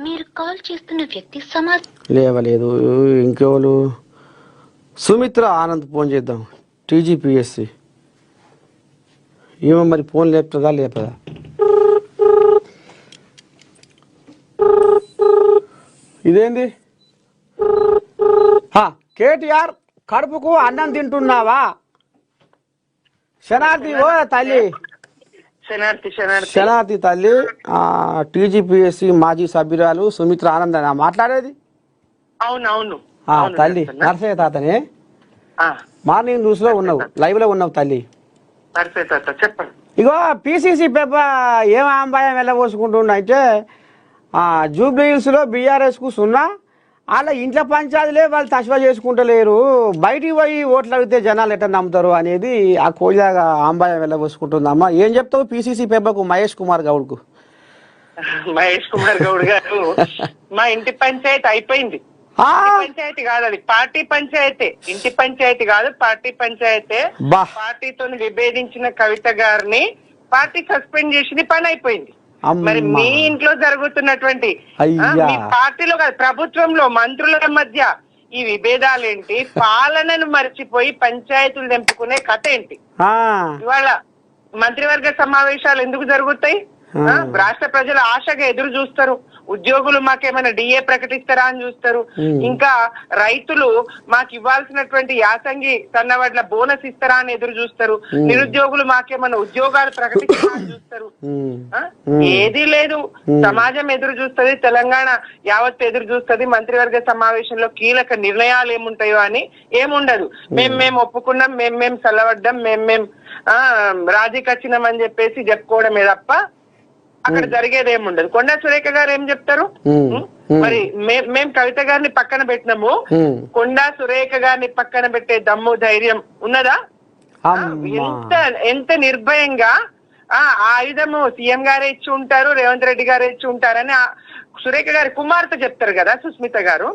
మీరు కాల్ చేస్తున్న వ్యక్తి సమాజ్ లేవలేదు. ఇంకెవరు? సుమిత్ర ఆనంద్ ఫోన్ చేద్దాం. టీజీపీఎస్సి. ఏమో మరి ఫోన్ లేపుతుందా లేపదా? ఇదేంది? కేటీఆర్ కడుపుకు అన్నం తింటున్నావా? శనార్థి ఓ తల్లి, శనార్థి తల్లి. టీజీపీఎస్సి మాజీ సభ్యురాలు సుమిత్ర ఆనంద్ అని మాట్లాడేది. అవునవును తల్లి నర్సయ్య తాతనే. మార్నింగ్ న్యూస్ లో ఉన్నావు, లైవ్ లో ఉన్నావు తల్లి. చెప్పండి. ఇగో పిసిసి పేపర్ ఏం ఆంబాయం వెళ్ళబోసుకుంటున్నా అంటే జూబ్లీ హిల్స్ లో బీఆర్ఎస్ కు 0, వాళ్ళ ఇంట్లో పంచాయతీలే వాళ్ళు తస్వా చేసుకుంటలేరు, బయటికి పోయి ఓట్లు అడిగితే జనాలు ఎట్లా నమ్ముతారు అనేది ఆ కోయిలాగా ఆంబాయం వెళ్ళబోసుకుంటుందమ్మా. ఏం చెప్తావు పిసిసి పేపర్ కు మహేష్ కుమార్ గౌడ్ కు? మహేష్ కుమార్ గౌడ్ గారు, మా ఇంటి పంచాయతీ అయిపోయింది. పంచాయతీ కాదు, అది పార్టీ పంచాయతీ. ఇంటి పంచాయతీ కాదు, పార్టీ పంచాయతీ. పార్టీతో విభేదించిన కవిత గారిని పార్టీ సస్పెండ్ చేసింది, పని అయిపోయింది. మరి మీ ఇంట్లో జరుగుతున్నటువంటి మీ పార్టీలో కాదు, ప్రభుత్వంలో మంత్రుల మధ్య ఈ విభేదాలేంటి? పాలనను మర్చిపోయి పంచాయతీలు తెంపుకునే కథ ఏంటి? ఇవాళ మంత్రివర్గ సమావేశాలు ఎందుకు జరుగుతాయి? రాష్ట్ర ప్రజలు ఆశగా ఎదురు చూస్తారు. ఉద్యోగులు మాకేమైనా డిఏ ప్రకటిస్తారా అని చూస్తారు. ఇంకా రైతులు మాకు ఇవ్వాల్సినటువంటి యాసంగి సన్నవడ్ల బోనస్ ఇస్తారా అని ఎదురు చూస్తారు. నిరుద్యోగులు మాకేమైనా ఉద్యోగాలు ప్రకటిస్తారా అని చూస్తారు. ఏదీ లేదు. సమాజం ఎదురు చూస్తుంది, తెలంగాణ యావత్ ఎదురు చూస్తుంది. మంత్రివర్గ సమావేశంలో కీలక నిర్ణయాలు ఏముంటాయో అని ఏముండదు. మేము ఒప్పుకున్నాం, మేము చల్లబడ్డాం, మేము రాజీకి వచ్చినాం అని చెప్పేసి చెప్పుకోవడమే తప్ప అక్కడ జరిగేది ఏముండదు. కొండా సురేఖ గారు ఏం చెప్తారు? మరి మేం కవిత గారిని పక్కన పెట్టినాము, కొండా సురేఖ గారిని పక్కన పెట్టే దమ్ము ధైర్యం ఉన్నదా? ఎంత నిర్భయంగా ఆయుధము సీఎం గారే ఇచ్చి ఉంటారు, రేవంత్ రెడ్డి గారే ఇచ్చి ఉంటారని సురేఖ గారి కుమార్తె చెప్తారు కదా సుస్మిత గారు.